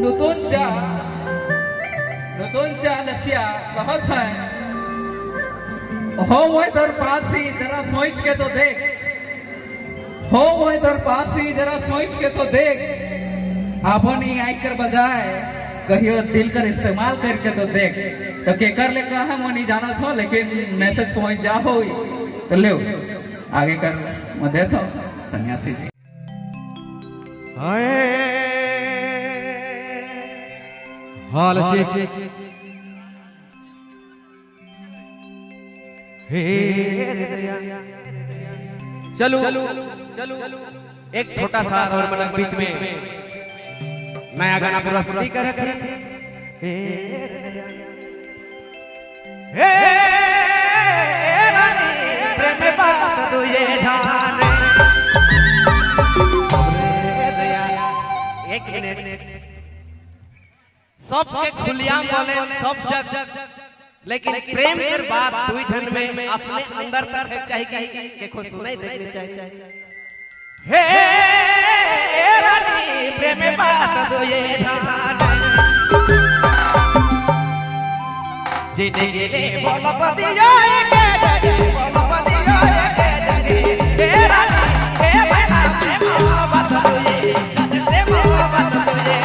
नूतन लसिया बहुत है। हो मैं तेरे पास ही जरा सोच के तो देख, हो मैं तेरे पास ही जरा सोच के तो देख, अपन ही आई कर बजाय कहियो दिल कर इस्तेमाल करके तो देख। तो के कर ले कहा मैं नहीं जाना था, लेकिन मैसेज पहुंच जा हो तो ले आगे कर मैं दे था सन्यासी जी। हाल हे चलो एक छोटा सा और मतलब बीच में नया गाना प्रस्तुति करे हे रानी प्रेम बात तो ये जाने। एक मिनट सबके खुलियाम बोले सब जग, लेकिन प्रेम की बात दुई जन में अपने अंदर तक चाहिए देखो सुनाई देनी चाहिए। हे रानी प्रेम बात तो ये जाने जे जे जे बोलो पतिया के जे बोलो पतिया के जे हे रानी हे भला प्रेम बात तो ये प्रेम बात तो ये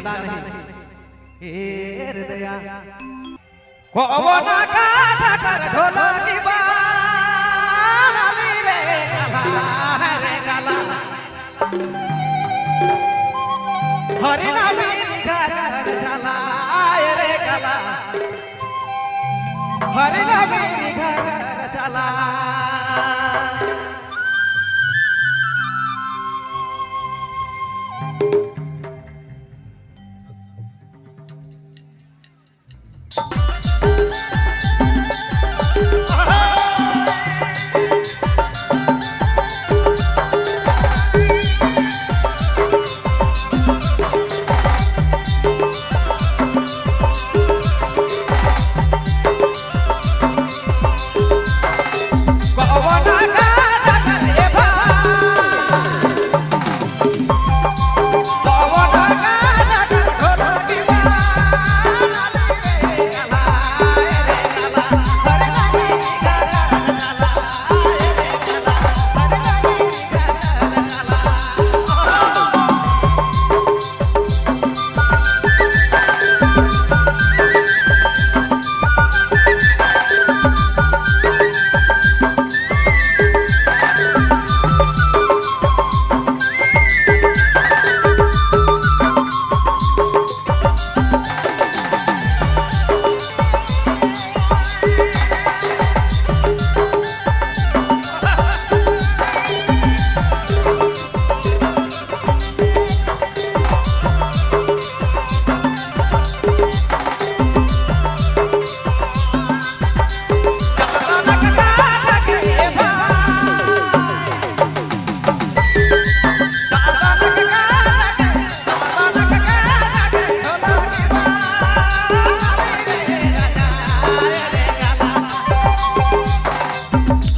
ज्यादा नहीं हे हृदया कोवना का ढकर ढोलकी बाली रे गला हरि नामी घर चला रे गला हरि नामी घर चला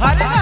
हरे